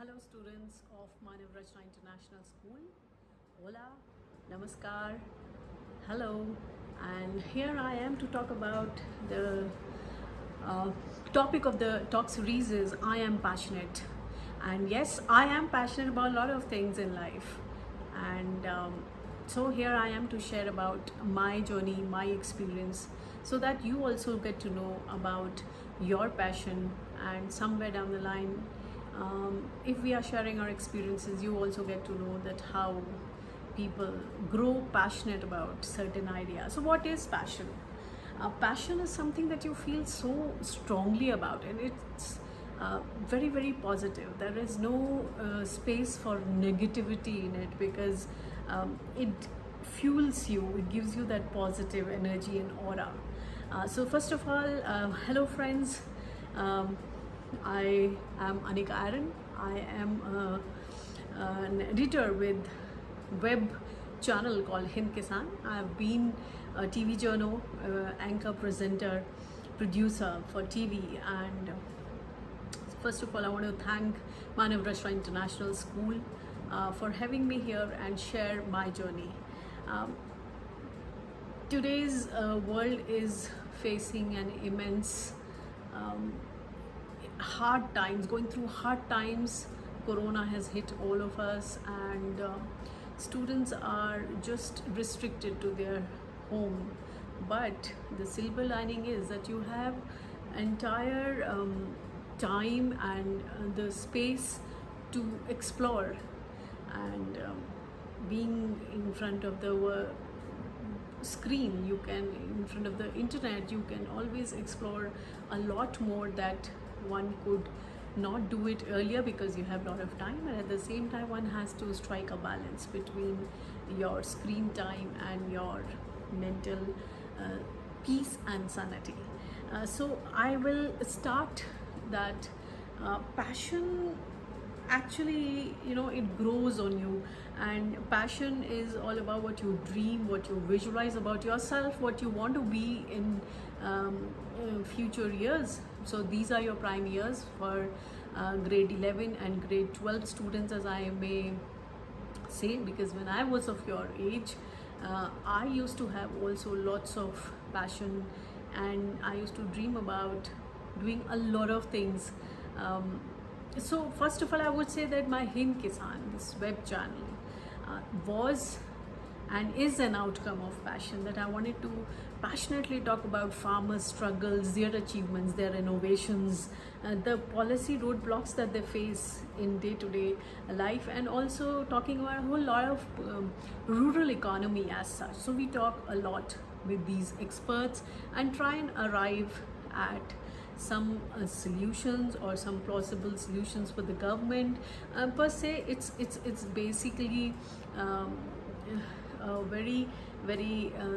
Hello students of Manav Rachna International School. Hola, namaskar, hello, and here I am to talk about the topic of the talk series is I am passionate. And yes, I am passionate about a lot of things in life, and so here I am to share about my journey, my experience, so that you also get to know about your passion. And somewhere down the line, if we are sharing our experiences, you also get to know that how people grow passionate about certain ideas. So what is passion? Passion is something that you feel so strongly about, and it's very positive. There is no space for negativity in it, because it fuels you, it gives you that positive energy and aura. So first of all, hello friends. I am Anika Aaron. I am an editor with web channel called Hind Kisan. I have been a TV journal, anchor, presenter, producer for TV. And first of all, I want to thank Manav Rachna International School for having me here and share my journey. Today's world is facing an immense hard times, going through hard times. Corona has hit all of us, and students are just restricted to their home. But the silver lining is that you have entire time and the space to explore, and being in front of the screen, you can, in front of the internet, you can always explore a lot more that one could not do it earlier, because you have a lot of time, and at the same time one has to strike a balance between your screen time and your mental peace and sanity. So I will start that passion. Actually, it grows on you, and passion is all about what you dream, what you visualize about yourself, what you want to be in future years. So these are your prime years for grade 11 and grade 12 students, as I may say, because when I was of your age, I used to have also lots of passion, and I used to dream about doing a lot of things. So first of all, I would say that my Hind Kisan, this web channel, was and is an outcome of passion, that I wanted to passionately talk about farmers' struggles, their achievements, their innovations, the policy roadblocks that they face in day-to-day life, and also talking about a whole lot of rural economy as such. So we talk a lot with these experts and try and arrive at some solutions, or some plausible solutions for the government. Per se, it's basically a very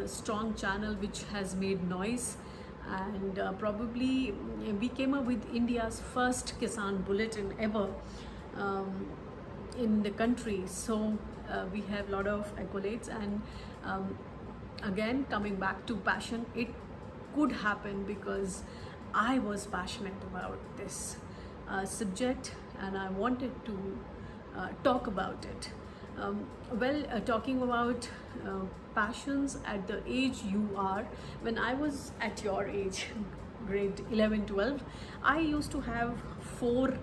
strong channel which has made noise, and probably we came up with India's first Kisan bulletin ever in the country. So we have a lot of accolades, and again, coming back to passion, it could happen because I was passionate about this subject, and I wanted to talk about it. Talking about passions at the age you are, when I was at your age, grade 11, 12, I used to have 4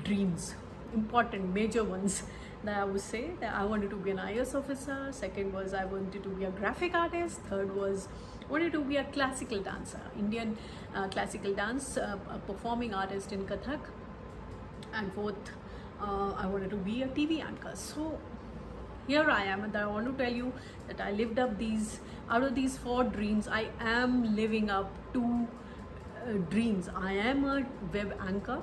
dreams, important, major ones, that I would say. That I wanted to be an IAS officer. Second was I wanted to be a graphic artist. Third was wanted to be a classical dancer, Indian classical dance performing artist in Kathak. And fourth, I wanted to be a TV anchor. So here I am, and I want to tell you that I lived up these, out of these 4 dreams, I am living up 2 dreams. I am a web anchor.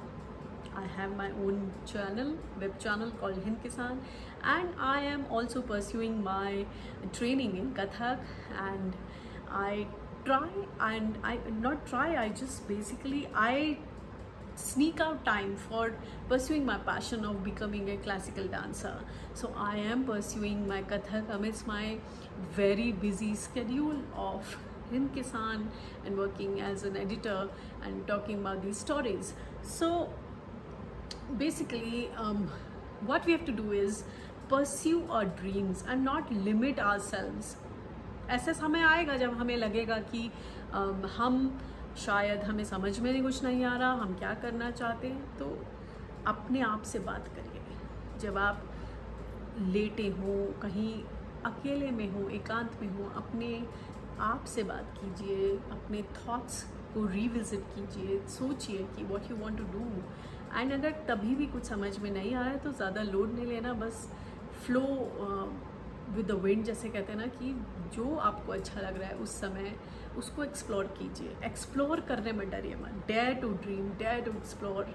I have my own channel, web channel called Hind Kisan, and I am also pursuing my training in Kathak. And I try, and I just basically, I sneak out time for pursuing my passion of becoming a classical dancer. So I am pursuing my Kathak amidst my very busy schedule of Hind Kisan and working as an editor and talking about these stories. So basically what we have to do is pursue our dreams and not limit ourselves. ऐसा समय आएगा जब हमें लगेगा कि हम शायद हमें समझ में नहीं कुछ नहीं आ रहा, हम क्या करना चाहते हैं, तो अपने आप से बात करिए. जब आप लेटे हो, कहीं अकेले में हो, एकांत में हो, अपने आप से बात कीजिए, अपने थॉट्स को रिविजिट कीजिए, सोचिए कि what you want to do. And अगर तभी भी कुछ समझ में नहीं आ रहा है तो ज़्यादा लोड नहीं लेना, बस फ्लो विद द विंड जैसे कहते हैं ना, कि जो आपको अच्छा लग रहा है उस समय उसको एक्सप्लोर कीजिए. एक्सप्लोर करने में डरिए मत. Dare to dream, dare to explore,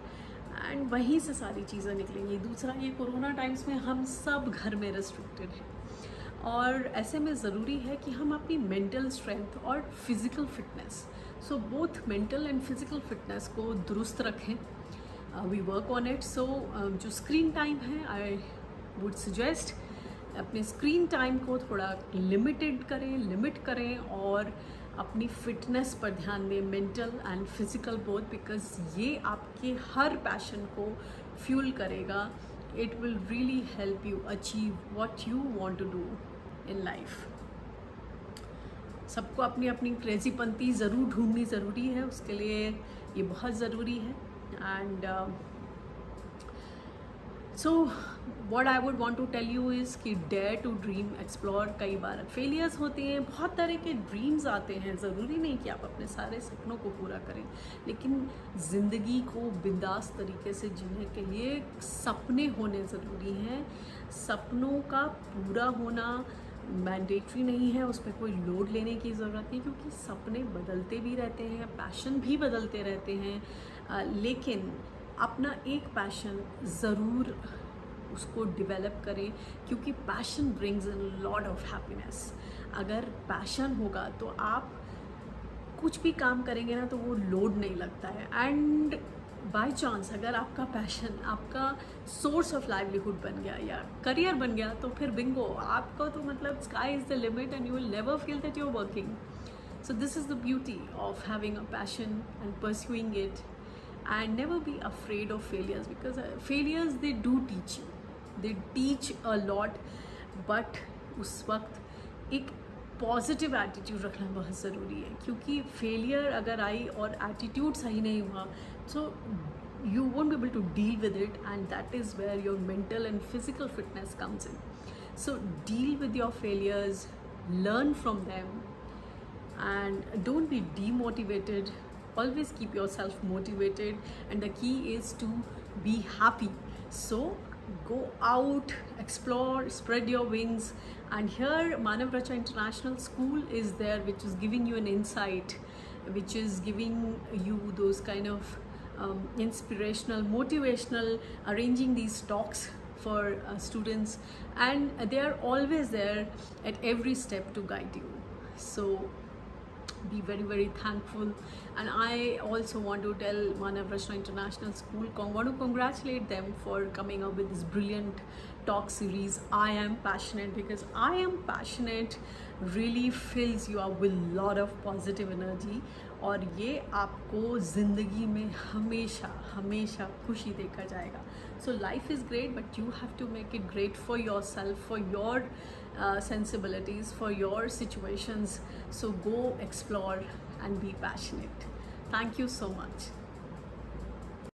and वहीं से सारी चीज़ें निकलेंगी. दूसरा, ये कोरोना टाइम्स में हम सब घर में रेस्ट्रिक्टेड हैं और ऐसे में ज़रूरी है कि हम अपनी मेंटल स्ट्रेंथ और physical fitness, so both mental and physical fitness को दुरुस्त रखें. We work on it. So जो स्क्रीन टाइम है, आई वुड सजेस्ट अपने स्क्रीन टाइम को थोड़ा लिमिट करें और अपनी फिटनेस पर ध्यान दें, mental and physical both, because ये आपके हर पैशन को फ्यूल करेगा. It will really help you achieve what you want to do in life. सबको अपनी अपनी क्रेजीपंती ज़रूर ढूंढनी ज़रूरी है, उसके लिए ये बहुत ज़रूरी है. And so what I would want to tell you is कि डेयर टू ड्रीम, एक्सप्लोर. कई बार फेलियर्स होते हैं, बहुत तरह के ड्रीम्स आते हैं. ज़रूरी नहीं कि आप अपने सारे सपनों को पूरा करें, लेकिन ज़िंदगी को बिंदास तरीके से जीने के लिए सपने होने ज़रूरी हैं. सपनों का पूरा होना मैंडेटरी नहीं है, उस पर कोई लोड लेने की ज़रूरत नहीं, क्योंकि सपने बदलते भी रहते हैं, पैशन भी बदलते रहते हैं. लेकिन अपना एक पैशन ज़रूर उसको डेवलप करें, क्योंकि passion brings in lot of happiness. अगर पैशन होगा तो आप कुछ भी काम करेंगे ना तो वो लोड नहीं लगता है. एंड बाय चांस अगर आपका पैशन आपका सोर्स ऑफ लाइवलीहुड बन गया या करियर बन गया, तो फिर बिंगो, आपका तो मतलब sky is the limit and you will never feel that you are working. So this is the beauty of having a passion and pursuing it. And never be afraid of failures, because failures, they do teach you, they teach a lot. But उस वक्त एक positive attitude रखना बहुत ज़रूरी है, क्योंकि failure अगर आई और एटीट्यूड सही नहीं हुआ, so you won't be able to deal with it, and that is where your mental and physical fitness comes in. So deal with your failures, learn from them, and don't be demotivated. Always keep yourself motivated, and the key is to be happy. So go out, explore, spread your wings. And here Manav Racha International School is there, which is giving you an insight, which is giving you those kind of inspirational, motivational, arranging these talks for students, and they are always there at every step to guide you. So be very, very thankful. And I also want to tell Manav Rachna International School, want to congratulate them for coming up with this brilliant talk series. I am passionate, because I am passionate really fills you up with lot of positive energy, और ये आपको ज़िंदगी में हमेशा हमेशा खुशी देकर जाएगा. So life is great, but you have to make it great for yourself, for your sensibilities, for your situations. So go explore and be passionate. Thank you so much.